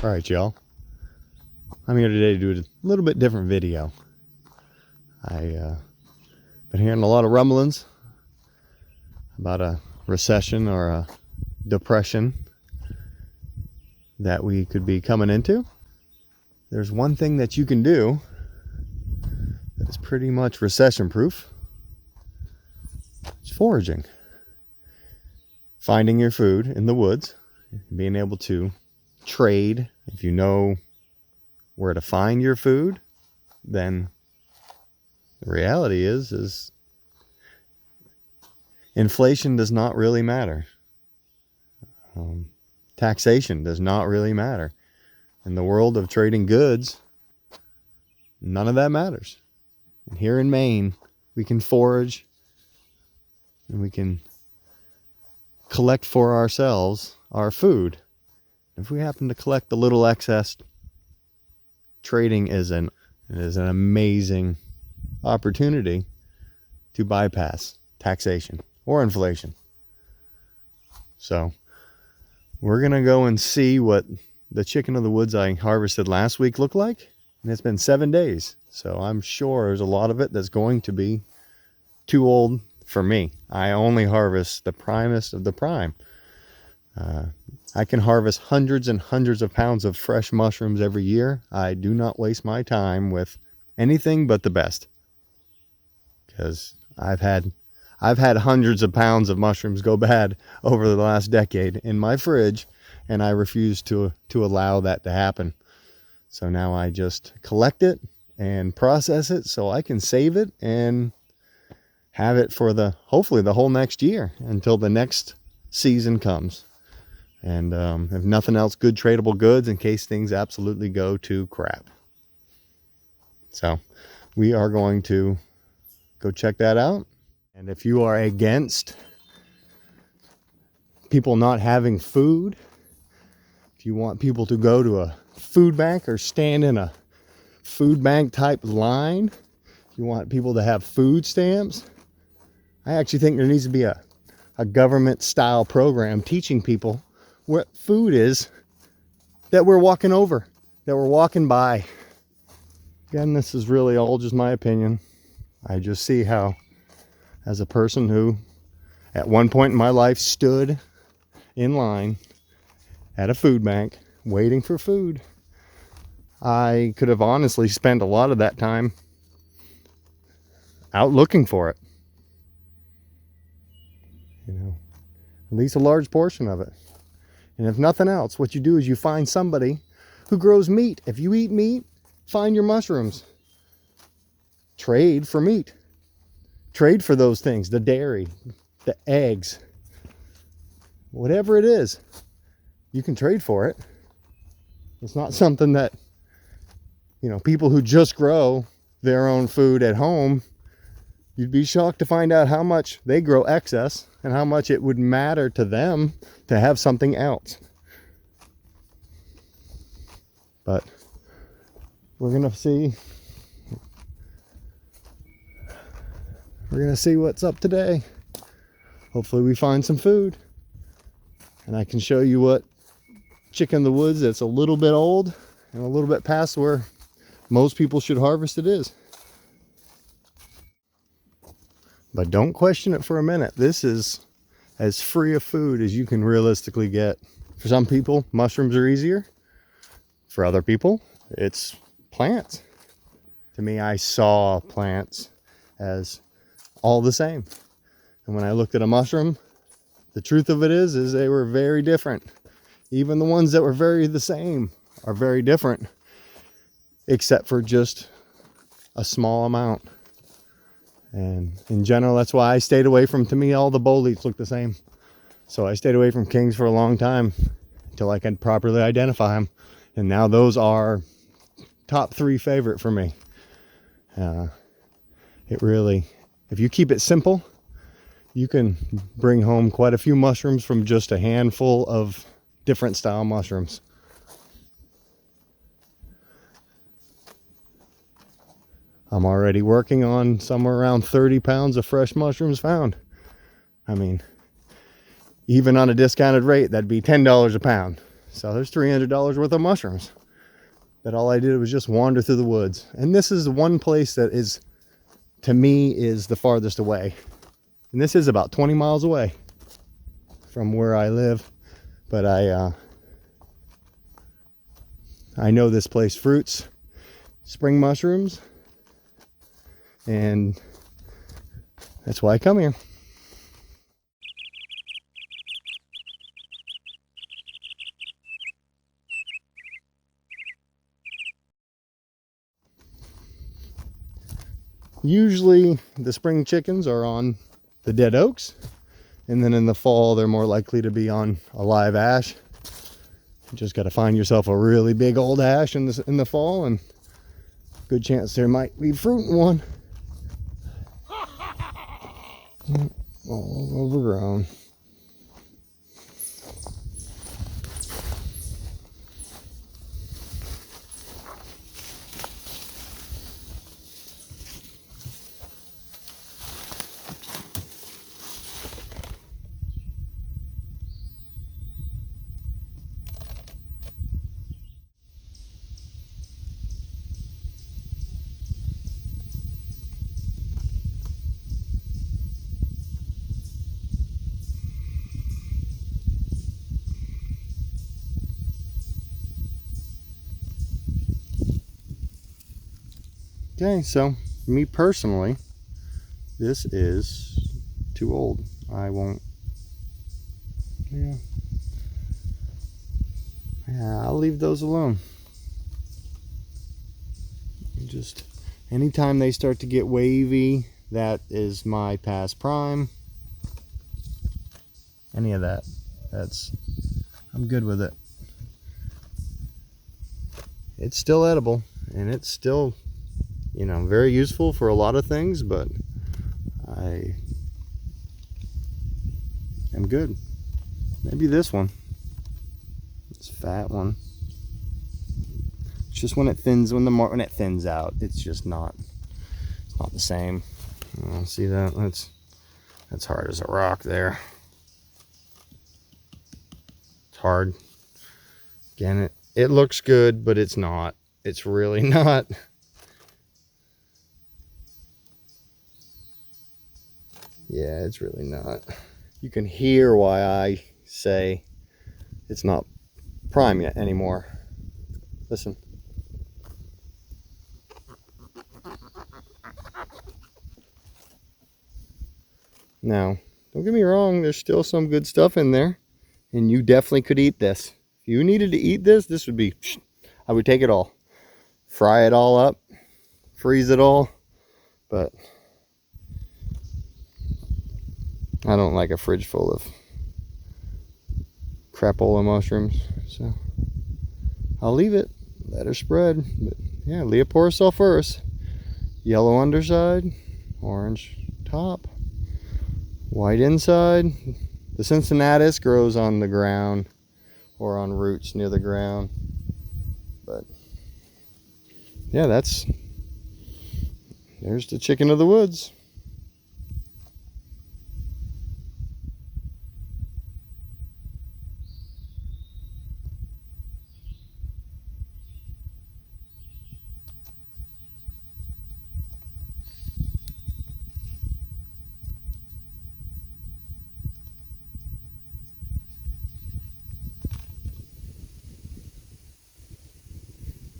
All right, y'all. I'm here today to do a little bit different video. I've been hearing a lot of rumblings about a recession or a depression that we could be coming into. There's one thing that you can do that is pretty much recession proof. It's foraging. Finding your food in the woods, being able to trade. If you know where to find your food, then the reality is inflation does not really matter. Taxation does not really matter. In the world of trading goods, none of that matters. And here in Maine, we can forage and we can collect for ourselves our food. If we happen to collect a little excess, trading is an amazing opportunity to bypass taxation or inflation. So we're gonna go and see what the chicken of the woods I harvested last week looked like, and it's been 7 days. So I'm sure there's a lot of it that's going to be too old for me. I only harvest the primest of the prime. I can harvest hundreds and hundreds of pounds of fresh mushrooms every year. I do not waste my time with anything but the best, because I've had hundreds of pounds of mushrooms go bad over the last decade in my fridge, and I refuse to allow that to happen. So now I just collect it and process it so I can save it and have it for hopefully the whole next year until the next season comes. And if nothing else, good tradable goods in case things absolutely go to crap. So we are going to go check that out. And if you are against people not having food, if you want people to go to a food bank or stand in a food bank type line, if you want people to have food stamps, I actually think there needs to be a government style program teaching people what food is that we're walking over, that we're walking by. Again, this is really all just my opinion. I just see how, as a person who at one point in my life stood in line at a food bank waiting for food, I could have honestly spent a lot of that time out looking for it. You know, at least a large portion of it. And if nothing else, what you do is you find somebody who grows meat. If you eat meat, find your mushrooms. Trade for meat. Trade for those things, the dairy, the eggs, whatever it is, you can trade for it. It's not something that, people who just grow their own food at home, you'd be shocked to find out how much they grow excess and how much it would matter to them to have something else. But we're gonna see what's up today. Hopefully we find some food, and I can show you what chicken in the woods that's a little bit old and a little bit past where most people should harvest it is. But don't question it for a minute. This is as free of food as you can realistically get. For some people, mushrooms are easier. For other people, it's plants. To me, I saw plants as all the same. And when I looked at a mushroom, the truth of it is they were very different. Even the ones that were very the same are very different, except for just a small amount. And in general, that's why I stayed away from, to me, all the boletes look the same. So I stayed away from kings for a long time until I could properly identify them. And now those are top 3 favorite for me. It really, if you keep it simple, you can bring home quite a few mushrooms from just a handful of different style mushrooms. I'm already working on somewhere around 30 pounds of fresh mushrooms found. I mean, even on a discounted rate, that'd be $10 a pound. So there's $300 worth of mushrooms that all I did was just wander through the woods. And this is the one place that is, to me, is the farthest away. And this is about 20 miles away from where I live. But I know this place fruits spring mushrooms, and that's why I come here. Usually the spring chickens are on the dead oaks, and then in the fall they're more likely to be on a live ash. You just got to find yourself a really big old ash in the fall, and good chance there might be fruit in one. All overgrown. Okay, so me personally, this is too old. I won't. Yeah, I'll leave those alone. Just anytime they start to get wavy, that is my past prime. Any of that, I'm good with it. It's still edible, and it's still, you know, very useful for a lot of things, but I am good. Maybe this one, this fat one. It's just when it thins, when it thins out, it's just not, it's not the same. Oh, see that? That's hard as a rock there. It's hard. Again, it looks good, but it's not. It's really not. Yeah, it's really not. You can hear why I say it's not prime yet anymore. Listen. Now, don't get me wrong, there's still some good stuff in there, and you definitely could eat this. If you needed to eat this, this would be, I would take it all. Fry it all up, freeze it all, but I don't like a fridge full of crapola mushrooms, so I'll leave it, let her spread. But yeah, Leoporasulfuris, yellow underside, orange top, white inside. The Cincinnatus grows on the ground or on roots near the ground, but yeah, there's the chicken of the woods.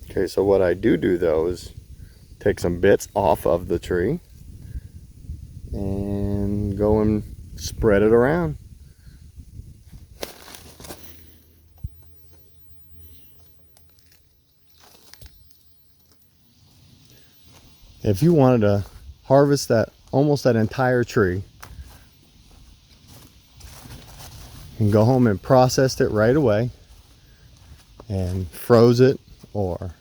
Okay, so what I do though is take some bits off of the tree and go and spread it around. If you wanted to harvest almost that entire tree and go home and processed it right away and froze it or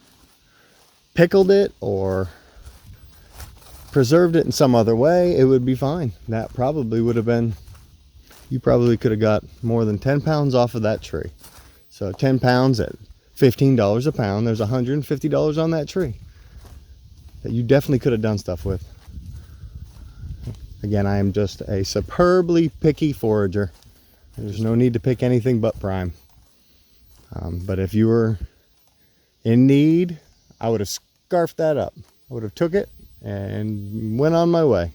pickled it or preserved it in some other way, it would be fine. That probably would have been, you probably could have got more than 10 pounds off of that tree. So 10 pounds at $15 a pound, there's $150 on that tree that you definitely could have done stuff with. Again, I am just a superbly picky forager. There's no need to pick anything but prime. But if you were in need, I would have scarfed that up. I would have took it and went on my way.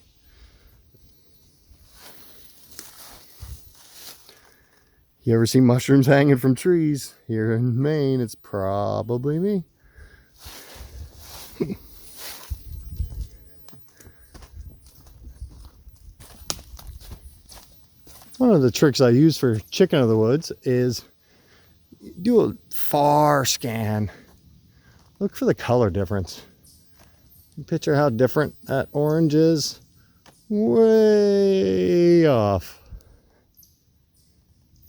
You ever see mushrooms hanging from trees? Here in Maine, it's probably me. One of the tricks I use for chicken of the woods is do a far scan. Look for the color difference. Picture how different that orange is. Way off.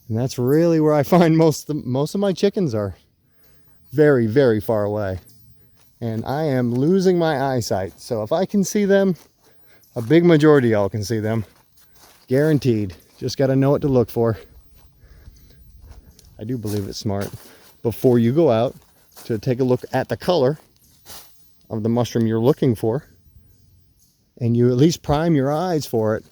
And that's really where I find most of my chickens are. Very, very far away. And I am losing my eyesight. So if I can see them, a big majority of y'all can see them. Guaranteed. Just got to know what to look for. I do believe it's smart before you go out to take a look at the color of the mushroom you're looking for, and you at least prime your eyes for it.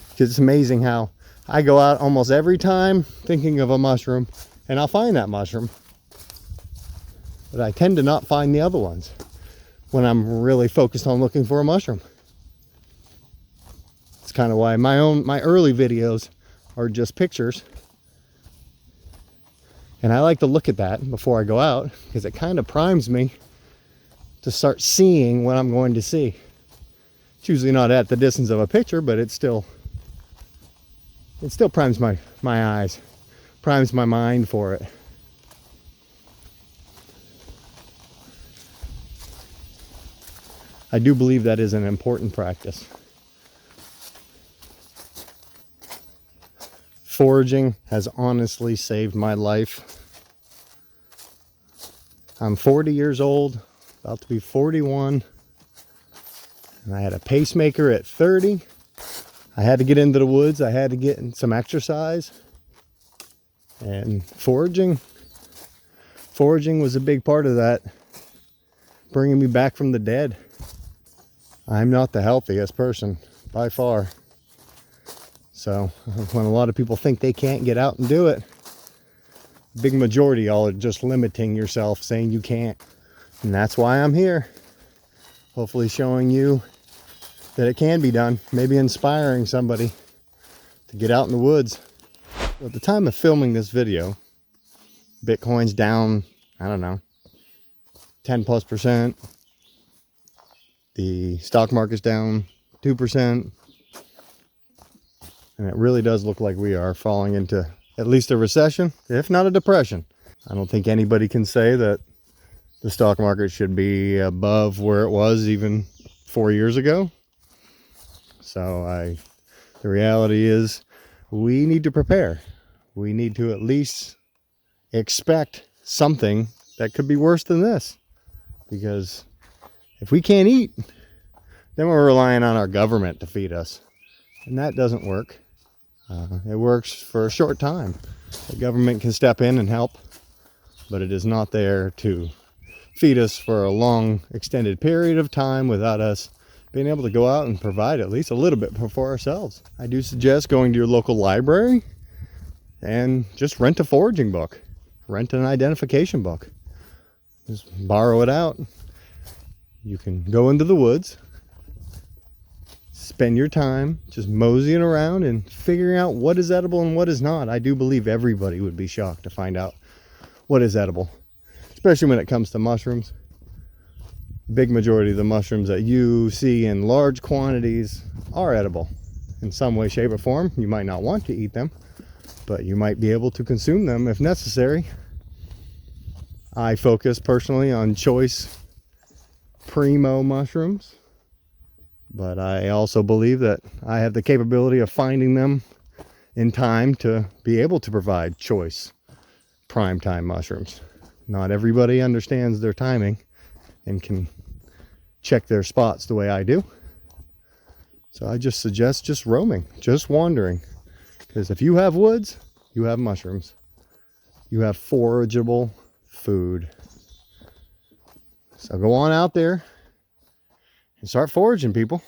Because it's amazing how I go out almost every time thinking of a mushroom, and I'll find that mushroom, but I tend to not find the other ones when I'm really focused on looking for a mushroom. It's kind of why my early videos are just pictures, and I like to look at that before I go out because it kind of primes me to start seeing what I'm going to see. It's usually not at the distance of a picture, but it still primes my eyes, primes my mind for it. I do believe that is an important practice. Foraging has honestly saved my life. I'm 40 years old, about to be 41, and I had a pacemaker at 30. I had to get into the woods. I had to get in some exercise, and foraging was a big part of that, bringing me back from the dead. I'm not the healthiest person by far. So when a lot of people think they can't get out and do it, a big majority of y'all are just limiting yourself, saying you can't. And that's why I'm here. Hopefully showing you that it can be done. Maybe inspiring somebody to get out in the woods. At the time of filming this video, Bitcoin's down, I don't know, 10+%. The stock market's down 2%. And it really does look like we are falling into at least a recession, if not a depression. I don't think anybody can say that the stock market should be above where it was even 4 years ago. So the reality is we need to prepare. We need to at least expect something that could be worse than this. Because if we can't eat, then we're relying on our government to feed us. And that doesn't work. It works for a short time. The government can step in and help, but it is not there to feed us for a long extended period of time without us being able to go out and provide at least a little bit for ourselves. I do suggest going to your local library and just rent a foraging book, rent an identification book. Just borrow it out. You can go into the woods, spend your time just moseying around and figuring out what is edible and what is not. I do believe everybody would be shocked to find out what is edible, especially when it comes to mushrooms. Big majority of the mushrooms that you see in large quantities are edible in some way, shape, or form. You might not want to eat them, but you might be able to consume them if necessary. I focus personally on choice primo mushrooms, but I also believe that I have the capability of finding them in time to be able to provide choice prime time mushrooms. Not everybody understands their timing and can check their spots the way I do. So I just suggest just roaming, just wandering. Because if you have woods, you have mushrooms. You have forageable food. So go on out there and start foraging, people.